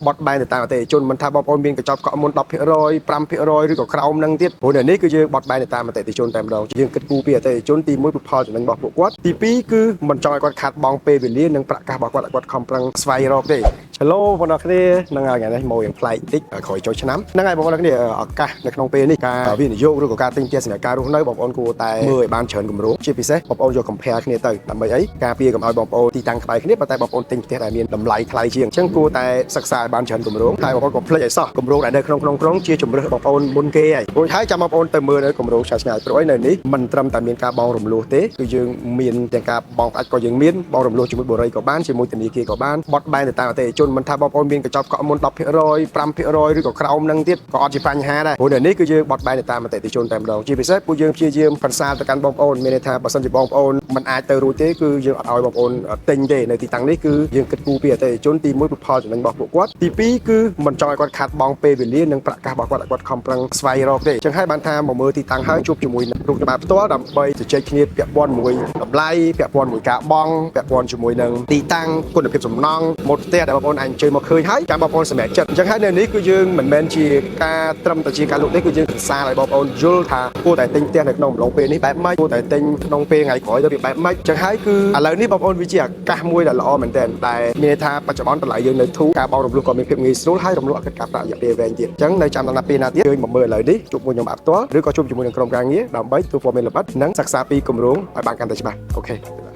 បត់បែនទៅតាមអតិថិជនមិនថាបងប្អូនមានកញ្ចប់កក់មុន 10% 5% ឬក៏ក្រោមនឹងទៀតព្រោះនៅនេះគឺយើងបត់បែនទៅតាមអតិថិជនតែម្ដងយើងគិតគូរពីអតិថិជនទី1គឺផលចំណេញរបស់ពួកគាត់ទី2គឺមិនចង់ឲ្យគាត់ខាត់បងពេលវេលានិងប្រាក់កាសរបស់គាត់ឲ្យគាត់ខំប្រឹងស្វែងរកទេHello បងប្អូនគ្នានឹងហើយថ្ងៃនេះមកយ៉ាងប្លែកតិចក្រោយចូលឆ្នាំហ្នឹងហើយបងប្អូនគ្នាឱកាសនៅក្នុងពេលនេះការវិនិយោគឬក៏ការទិញផ្ទះសម្រាប់ការរស់នៅបងប្អូនគួរតែមើលឲ្យបានច្រើនគម្រោងជាពិសេសបងប្អូនយក compare គ្នាទៅដើម្បីអីការពារកុំឲ្យបងប្អូនទីតាំងក្បែរគ្នាប៉ុន្តែបងប្អូនទិញផ្ទះដែលមានតម្លៃថ្លៃជាងអញ្ចឹងគួរតែសិក្សាឲ្យបានច្រើនគម្រោងហើយបងប្អូនក៏ភ្លេចឲ្យសោះគម្រោងដែលនៅក្នុងក្រុងជាជំរឿសបងប្អូនមុនគេហើយរួចហើយចាំបងប្អូនទៅមើលនៅគម្រោងឆ្ងាយៗព្រោះឯនៅនេះមិនត្រឹមតែមានការបង់រំលោះទេគឺយើងមានទាំងការបង់ផ្អាច់ក៏យើងមានបង់រំលោះជាមួយបរិយាក៏បានជាមួយធនាគារក៏បានបត់បែនទៅតាមអតិថិជនមិនថាបងប្អូនមានកញ្ចប់កក់មុន 10% 5% ឬក៏ក្រោមនឹងទៀតក៏អត់ជាបញ្ហាដែរព្រោះនៅនេះគឺយើងបត់បែនទៅតាមអតិថិជនតែម្ដងជាពិសេសពួកយើងព្យាយាមបន្សាលទៅកាន់បងប្អូនមានន័យថាបើសិនជាបងប្អូនមិនអាចទៅរួចទេគឺយើងអត់ឲ្យបងប្អូនទិញទេនៅទីតាំងនេះគឺយើងគិតគូរពីអតិថិជនទី1គឺផលចំណេញរបស់ពួកគាត់ទី2គឺមិនចង់ឲ្យគាត់ខាត់បងពេលវេលានិងប្រាក់កាសរបស់គាត់ឲ្យគាត់ខំប្រឹងស្វែងរកទេអញ្ចឹងហើយបានថាមកមើលទីតាំងហើយជួបជាមួយនឹងរូបភាពផ្ទាល់ដើម្បីជជែកគ្នាពាក់ព័ន្ធមួយតម្លៃពាក់ព័ន្ធមួយការបង់ពាក់ព័ន្ធជាមួយនឹងទីតាំងគុណភាពសំណង់ម៉ូតផ្ទះដែលបងប្អូនអាចអញ្ជើញមកឃើញហើយចាំបងប្អូនសម្រេចចិត្តអញ្ចឹងហើយនៅនេះគឺយើងមិនមែនជាការត្រឹមតែជាការលក់ទេគឺយើងសរសើរឲ្យបងប្អូនយល់ថាគួរតែទិញផ្ទះនៅក្នុងអំឡុងពេលនេះបែបម៉េចគួរតែទិញក្នុងពេលថ្ងៃក្រោយទៅវាបែបម៉េចអញ្ចឹងហើយគឺឥឡូវនេះបងប្អូនវាជាឱកាសមួយដែលល្អមែនទែនដែលមានន័យថាបច្ចុប្បន្នតម្លៃយើងនៅធូរការបង់រំលោះក៏មានភាពងាយស្រួលហើយរំលោះអត់គិតការប្រាក់រយៈពេលវែងទៀតអញ្ចឹងនៅចាំដល់ពេលណាទៀតយើងមកមើលឥឡូវនេះជួបមួយខ្ញុំផ្ទាល់ឬក៏ជួបជាមួយនឹងក្រុមការងារដើម្បីទទួលព័ត៌មានលម្អិតនិងសិក្សាពីគម្រោងឲ្យបានកាន់តែច្បាស់អូខេ